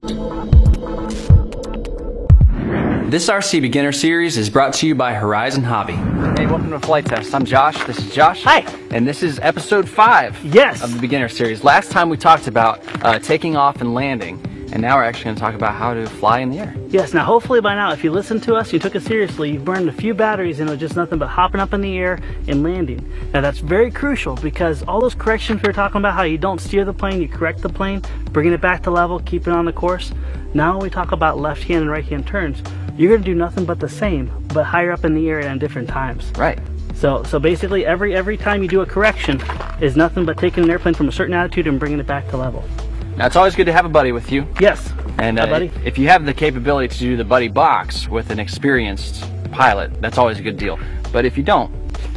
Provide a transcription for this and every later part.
This RC Beginner Series is brought to you by Horizon Hobby. Hey, welcome to Flight Test. I'm Josh. This is Josh. Hi. And this is episode 5 yes. of the Beginner Series. Last time we talked about taking off and landing, and now we're actually going to talk about how to fly in the air. Yes, now hopefully by now, if you listened to us, you took it seriously, you've burned a few batteries and it was just nothing but hopping up in the air and landing. Now that's very crucial because all those corrections we were talking about, how you don't steer the plane, you correct the plane, bringing it back to level, keep it on the course. Now when we talk about left hand and right hand turns, you're going to do nothing but the same, but higher up in the air and at different times. Right. So basically every time you do a correction is nothing but taking an airplane from a certain attitude and bringing it back to level. Now it's always good to have a buddy with you. Yes. And buddy. if you have the capability to do the buddy box with an experienced pilot, that's always a good deal. But if you don't,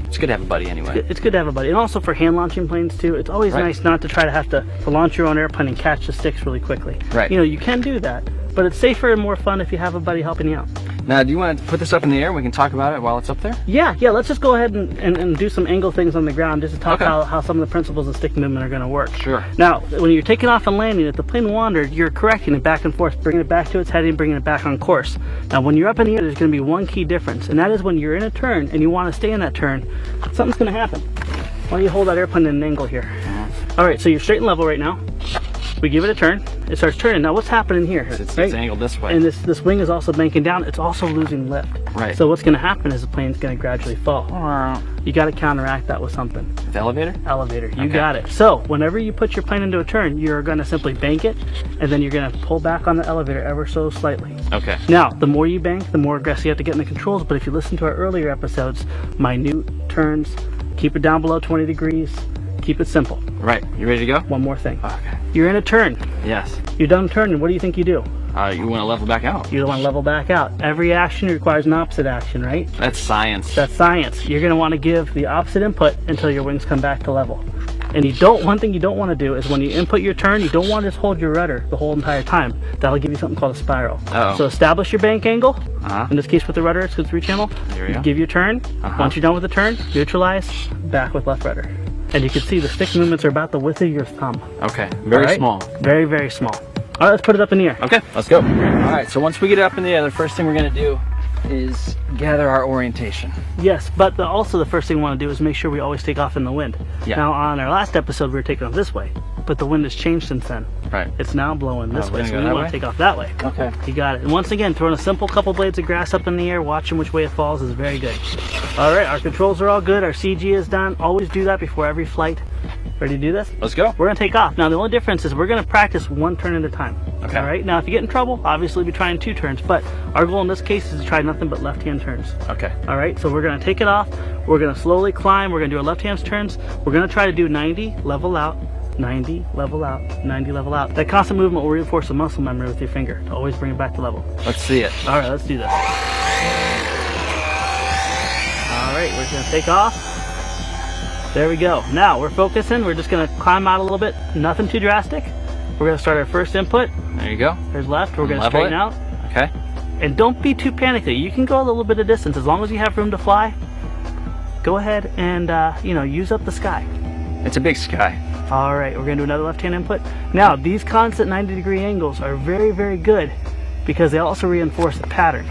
it's good to have a buddy anyway. It's good to have a buddy. And also for hand launching planes too, it's always nice not to try to have to launch your own airplane and catch the sticks really quickly. Right. You know, you can do that, but it's safer and more fun if you have a buddy helping you out. Now, do you want to put this up in the air? We can talk about it while it's up there? Yeah, let's just go ahead and do some angle things on the ground just to talk how some of the principles of stick movement are going to work. Sure. Now, when you're taking off and landing, if the plane wandered, you're correcting it back and forth, bringing it back to its heading, bringing it back on course. Now, when you're up in the air, there's going to be one key difference, and that is when you're in a turn and you want to stay in that turn, something's going to happen. Why don't you hold that airplane at an angle here? All right, so you're straight and level right now. We give it a turn, it starts turning. Now what's happening here? It's angled this way. And this wing is also banking down, it's also losing lift. Right. So what's going to happen is the plane's going to gradually fall. You got to counteract that with something. The elevator? Elevator, you got it. So whenever you put your plane into a turn, you're going to simply bank it, and then you're going to pull back on the elevator ever so slightly. Okay. Now, the more you bank, the more aggressive you have to get in the controls, but if you listen to our earlier episodes, minute turns, keep it down below 20 degrees, keep it simple. Right. You ready to go? One more thing. Okay. You're in a turn. Yes. You're done turning. What do you think you do? You want to level back out. You want to level back out. Every action requires an opposite action, right? That's science. That's science. You're going to want to give the opposite input until your wings come back to level. And one thing you don't want to do is when you input your turn, you don't want to just hold your rudder the whole entire time. That'll give you something called a spiral. So establish your bank angle. In this case with the rudder, it's with 3-channel. There we go. Give your turn. Once you're done with the turn, neutralize, back with left rudder. And you can see the stick movements are about the width of your thumb. Okay, very small. Very, very small. All right, let's put it up in the air. Okay, let's go. All right, so once we get it up in the air, the first thing we're going to do is gather our orientation. Yes, but also the first thing we want to do is make sure we always take off in the wind. Yeah. Now, on our last episode, we were taking off this way, but the wind has changed since then. Right. It's now blowing this way, so we want to take off that way. Okay. You got it. And once again, throwing a simple couple blades of grass up in the air, watching which way it falls is very good. All right, our controls are all good. Our CG is done. Always do that before every flight. Ready to do this? Let's go. We're going to take off. Now, the only difference is we're going to practice one turn at a time. Okay. All right? Now, if you get in trouble, obviously we'll be trying 2 turns, but our goal in this case is to try nothing but left-hand turns. Okay. All right? So we're going to take it off. We're going to slowly climb. We're going to do our left-hand turns. We're going to try to do 90, level out, 90, level out, 90, level out. That constant movement will reinforce the muscle memory with your finger to always bring it back to level. Let's see it. All right, let's do this. All right, we're going to take off. There we go. Now we're focusing. We're just going to climb out a little bit. Nothing too drastic. We're going to start our first input. There you go. There's left. We're going to straighten out. Okay. And don't be too panicky. You can go a little bit of distance as long as you have room to fly. Go ahead and use up the sky. It's a big sky. All right, we're going to do another left-hand input. Now, these constant 90-degree angles are very, very good because they also reinforce the pattern.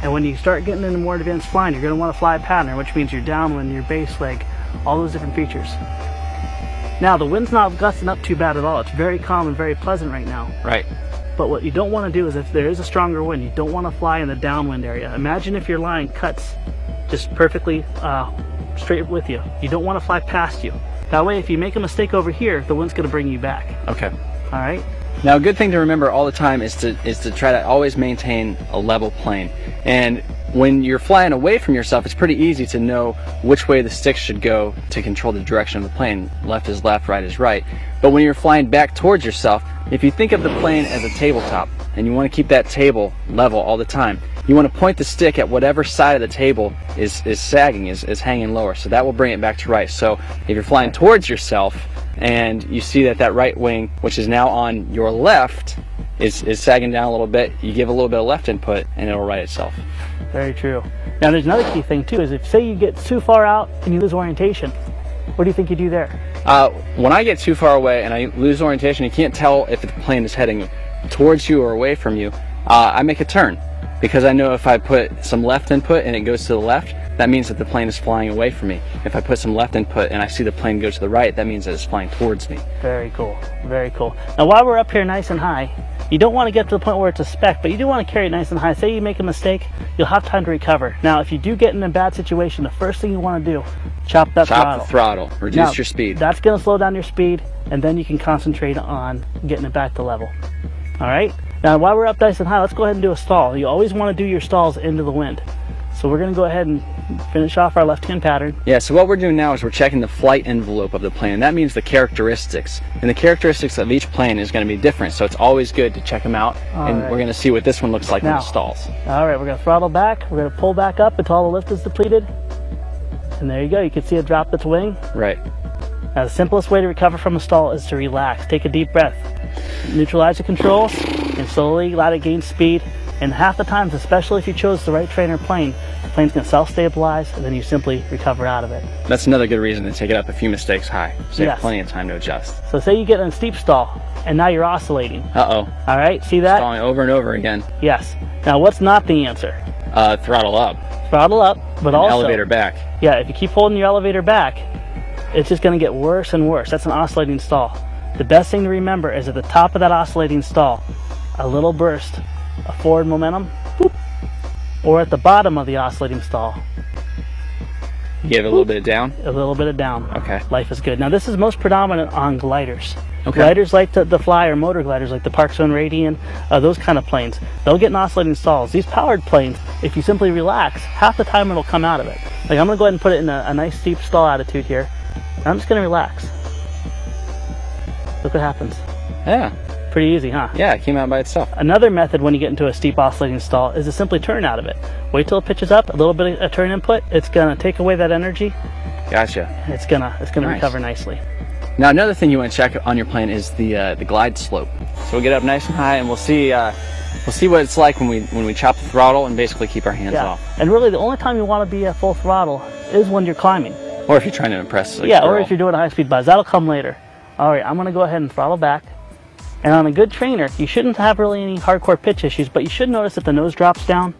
And when you start getting into more advanced flying, you're going to want to fly a pattern, which means your downwind, your base leg, all those different features. Now, the wind's not gusting up too bad at all. It's very calm and very pleasant right now. Right. But what you don't want to do is if there is a stronger wind, you don't want to fly in the downwind area. Imagine if your line cuts just perfectly straight with you. You don't want to fly past you. That way, if you make a mistake over here, the wind's going to bring you back. Okay. All right. Now, a good thing to remember all the time is to try to always maintain a level plane. And when you're flying away from yourself, it's pretty easy to know which way the stick should go to control the direction of the plane. Left is left, right is right. But when you're flying back towards yourself, if you think of the plane as a tabletop and you want to keep that table level all the time, you want to point the stick at whatever side of the table is sagging, is hanging lower. So that will bring it back to right. So if you're flying towards yourself and you see that right wing, which is now on your left, is sagging down a little bit, you give a little bit of left input and it'll right itself. Very true. Now there's another key thing too, is if say you get too far out and you lose orientation, what do you think you do there? When I get too far away and I lose orientation, you can't tell if the plane is heading towards you or away from you, I make a turn, because I know if I put some left input and it goes to the left, that means that the plane is flying away from me. If I put some left input and I see the plane go to the right, that means that it's flying towards me. Very cool, very cool. Now while we're up here nice and high, you don't want to get to the point where it's a spec, but you do want to carry it nice and high. Say you make a mistake, you'll have time to recover. Now if you do get in a bad situation, the first thing you want to do, chop that throttle. Chop the throttle, reduce your speed. That's going to slow down your speed, and then you can concentrate on getting it back to level. All right? Now while we're up nice and high, let's go ahead and do a stall. You always want to do your stalls into the wind. So we're going to go ahead and finish off our left-hand pattern. Yeah, so what we're doing now is we're checking the flight envelope of the plane, and that means the characteristics. And the characteristics of each plane is going to be different, so it's always good to check them out, and we're going to see what this one looks like when it stalls. All right, we're going to throttle back, we're going to pull back up until all the lift is depleted, and there you go, you can see it drop its wing. Right. Now the simplest way to recover from a stall is to relax. Take a deep breath, neutralize the controls, and slowly let it gain speed. And half the times, especially if you chose the right trainer plane, the plane's going to self-stabilize, and then you simply recover out of it. That's another good reason to take it up a few mistakes high. So you have plenty of time to adjust. So say you get in a steep stall, and now you're oscillating. Uh-oh. All right, see that? Stalling over and over again. Yes. Now what's not the answer? Throttle up. Throttle up, but and also... elevator back. Yeah, if you keep holding your elevator back, it's just going to get worse and worse. That's an oscillating stall. The best thing to remember is at the top of that oscillating stall, a little burst of forward momentum, boop, or at the bottom of the oscillating stall. You give it a little bit of down? A little bit of down. Okay. Life is good. Now this is most predominant on gliders. Okay. Gliders like to fly, or motor gliders like the Park Zone Radian, those kind of planes. They'll get in oscillating stalls. These powered planes, if you simply relax, half the time it'll come out of it. Like I'm going to go ahead and put it in a nice steep stall attitude here. And I'm just going to relax. Look what happens. Yeah. Pretty easy, huh? Yeah, it came out by itself. Another method when you get into a steep oscillating stall is to simply turn out of it. Wait till it pitches up, a little bit of a turn input. It's going to take away that energy. Gotcha. It's gonna recover nicely. Now another thing you want to check on your plane is the glide slope. So we'll get up nice and high, and we'll see what it's like when we chop the throttle and basically keep our hands off. And really, the only time you want to be at full throttle is when you're climbing. Or if you're trying to impress a girl. Or if you're doing a high-speed buzz. That'll come later. All right, I'm going to go ahead and throttle back. And on a good trainer, you shouldn't have really any hardcore pitch issues, but you should notice that the nose drops down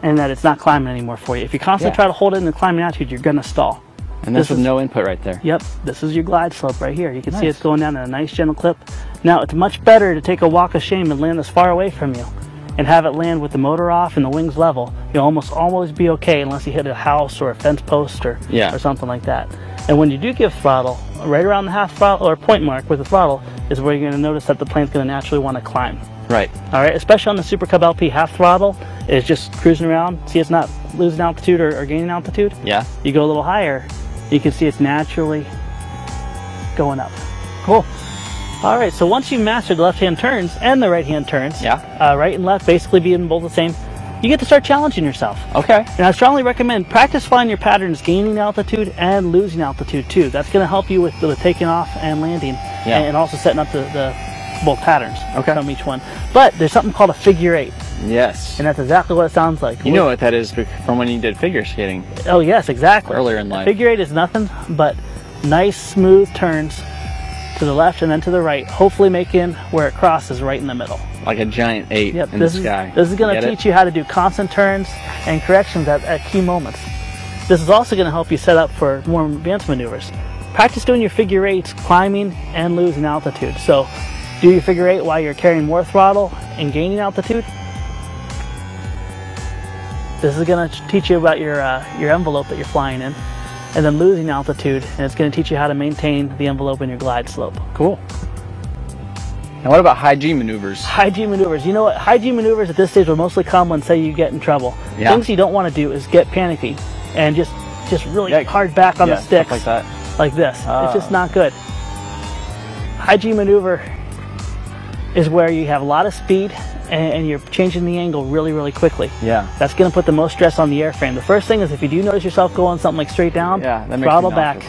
and that it's not climbing anymore for you. If you constantly try to hold it in the climbing attitude, you're going to stall. And this with no input right there. Yep, this is your glide slope right here. You can see it's going down in a nice gentle clip. Now, it's much better to take a walk of shame and land this far away from you and have it land with the motor off and the wings level. You'll almost always be okay unless you hit a house or a fence post or something like that. And when you do give throttle, right around the half throttle or point mark with the throttle is where you're going to notice that the plane's going to naturally want to climb. Right. All right, especially on the Super Cub LP, half throttle is just cruising around. See, it's not losing altitude or gaining altitude. Yeah. You go a little higher, you can see it's naturally going up. Cool. All right, so once you've mastered the left-hand turns and the right-hand turns, right and left basically being both the same, you get to start challenging yourself. Okay. And I strongly recommend practice flying your patterns gaining altitude and losing altitude too. That's going to help you with taking off and landing, and also setting up the both patterns from each one. But there's something called a figure eight. Yes. And that's exactly what it sounds like. You know what that is from when you did figure skating. Oh yes, exactly. Earlier in life. Figure eight is nothing but nice smooth turns to the left and then to the right, hopefully making where it crosses right in the middle. Like a giant 8 in the sky. This is going to teach you how to do constant turns and corrections at key moments. This is also going to help you set up for more advanced maneuvers. Practice doing your figure eights, climbing and losing altitude. So do your figure eight while you're carrying more throttle and gaining altitude. This is going to teach you about your envelope that you're flying in, and then losing altitude, and it's going to teach you how to maintain the envelope in your glide slope. Cool. Now what about high G maneuvers? High G maneuvers. You know what? High G maneuvers at this stage will mostly come when, say, you get in trouble. Yeah. Things you don't want to do is get panicky and just really hard back on the sticks. Like that. Like this. It's just not good. High G maneuver is where you have a lot of speed and you're changing the angle really, really quickly. Yeah. That's going to put the most stress on the airframe. The first thing is if you do notice yourself going something like straight down, throttle back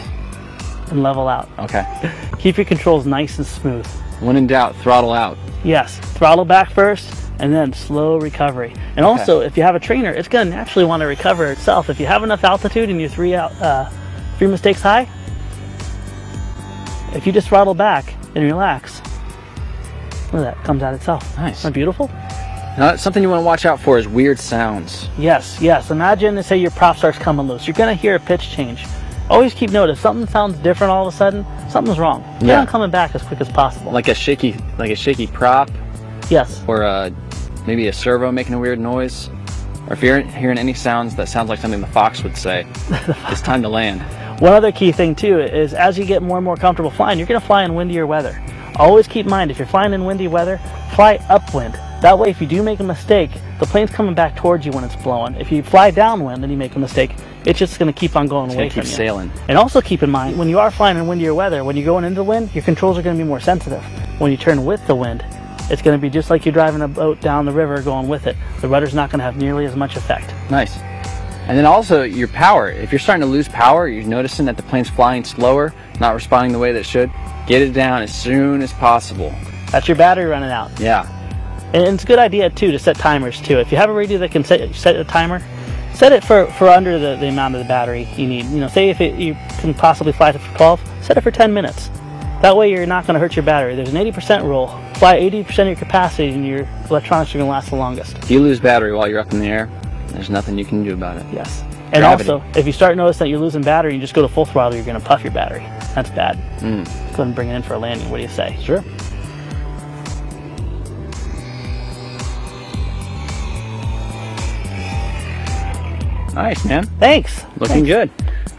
and level out. Okay. Keep your controls nice and smooth. When in doubt, throttle out. Yes. Throttle back first and then slow recovery. And also, if you have a trainer, it's going to naturally want to recover itself. If you have enough altitude and you're three mistakes high, if you just throttle back and relax, Look at that, comes out itself. Nice. Isn't that beautiful? Now, something you want to watch out for is weird sounds. Yes, yes. Imagine, say your prop starts coming loose. You're going to hear a pitch change. Always keep note. If something sounds different all of a sudden, something's wrong. Get on coming back as quick as possible. Like a shaky prop. Yes. Or maybe a servo making a weird noise. Or if you're hearing any sounds that sounds like something the fox would say, it's time to land. One other key thing too is as you get more and more comfortable flying, you're going to fly in windier weather. Always keep in mind, if you're flying in windy weather, fly upwind. That way, if you do make a mistake, the plane's coming back towards you when it's blowing. If you fly downwind and you make a mistake, it's just going to keep on going away from you. Keep sailing. And also keep in mind, when you are flying in windier weather, when you're going into the wind, your controls are going to be more sensitive. When you turn with the wind, it's going to be just like you're driving a boat down the river going with it. The rudder's not going to have nearly as much effect. Nice. And then also your power. If you're starting to lose power, you're noticing that the plane's flying slower, not responding the way that it should, get it down as soon as possible. That's your battery running out. Yeah. And it's a good idea too to set timers too. If you have a radio that can set a timer, set it for under the amount of the battery you need. You know, say if you can possibly fly it for 12, set it for 10 minutes. That way you're not going to hurt your battery. There's an 80% rule. Fly 80% of your capacity and your electronics are going to last the longest. If you lose battery while you're up in the air, there's nothing you can do about it. Yes. And gravity. Also, if you start noticing that you're losing battery, you just go to full throttle, you're going to puff your battery. That's bad. Go ahead and bring it in for a landing. What do you say? Sure. Nice, man. Thanks. Looking good.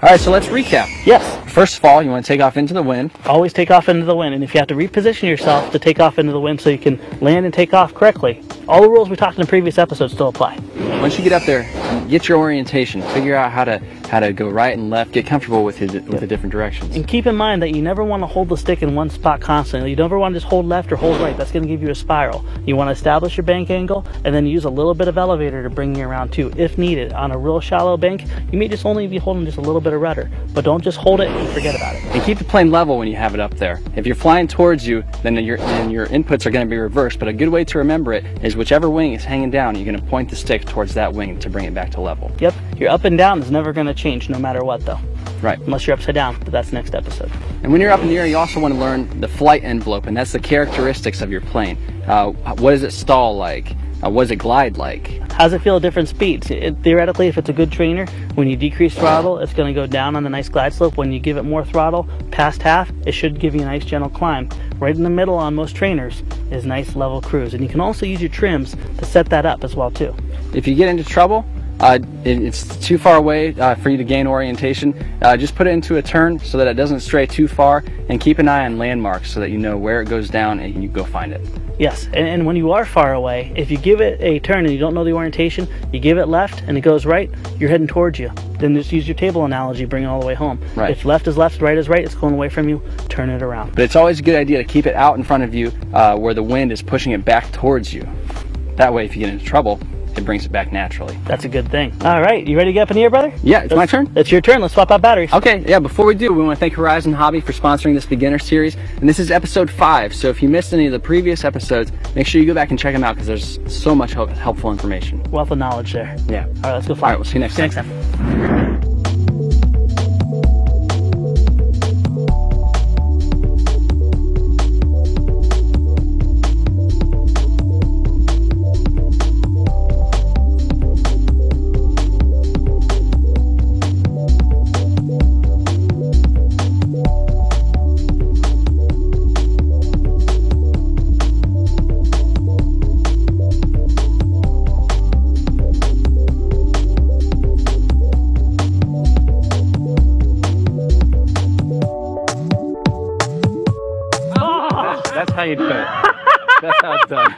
All right, so let's recap. Yes. First of all, you want to take off into the wind. Always take off into the wind, and if you have to reposition yourself to take off into the wind so you can land and take off correctly, all the rules we talked in the previous episodes still apply. Once you get up there, get your orientation, figure out how to go right and left, get comfortable with the different directions. And keep in mind that you never want to hold the stick in one spot constantly. You never want to just hold left or hold right. That's going to give you a spiral. You want to establish your bank angle and then use a little bit of elevator to bring you around too, if needed. On a real shallow bank, you may just only be holding just a little bit of rudder, but don't just hold it and forget about it. And keep the plane level when you have it up there. If you're flying towards you, then your inputs are going to be reversed, but a good way to remember it is whichever wing is hanging down, you're going to point the stick towards that wing to bring it back to level. Yep, your up and down is never going to change no matter what though. Right. Unless you're upside down, but that's next episode. And when you're up in the air, you also want to learn the flight envelope, and that's the characteristics of your plane. What does it stall like? What does it glide like? How does it feel at different speeds? Theoretically, if it's a good trainer, when you decrease throttle, it's going to go down on the nice glide slope. When you give it more throttle, past half, it should give you a nice gentle climb. Right in the middle on most trainers is nice level cruise. And you can also use your trims to set that up as well too. If you get into trouble, it's too far away for you to gain orientation, just put it into a turn so that it doesn't stray too far, and keep an eye on landmarks so that you know where it goes down and you go find it. Yes, and when you are far away, if you give it a turn and you don't know the orientation, you give it left and it goes right, you're heading towards you. Then just use your table analogy, bring it all the way home. Right. If left is left, right is right, it's going away from you, turn it around. But it's always a good idea to keep it out in front of you where the wind is pushing it back towards you. That way, if you get into trouble, it brings it back naturally. That's a good thing. All right, you ready to get up in the air, brother? Yeah, it's my turn. It's your turn. Let's swap out batteries. Okay, yeah, before we do, we want to thank Horizon Hobby for sponsoring this beginner series. And this is episode 5, so if you missed any of the previous episodes, make sure you go back and check them out because there's so much helpful information. Wealth of knowledge there. Yeah. All right, let's go fly. All right, we'll see you next time. That's how you do it. That's how it's done.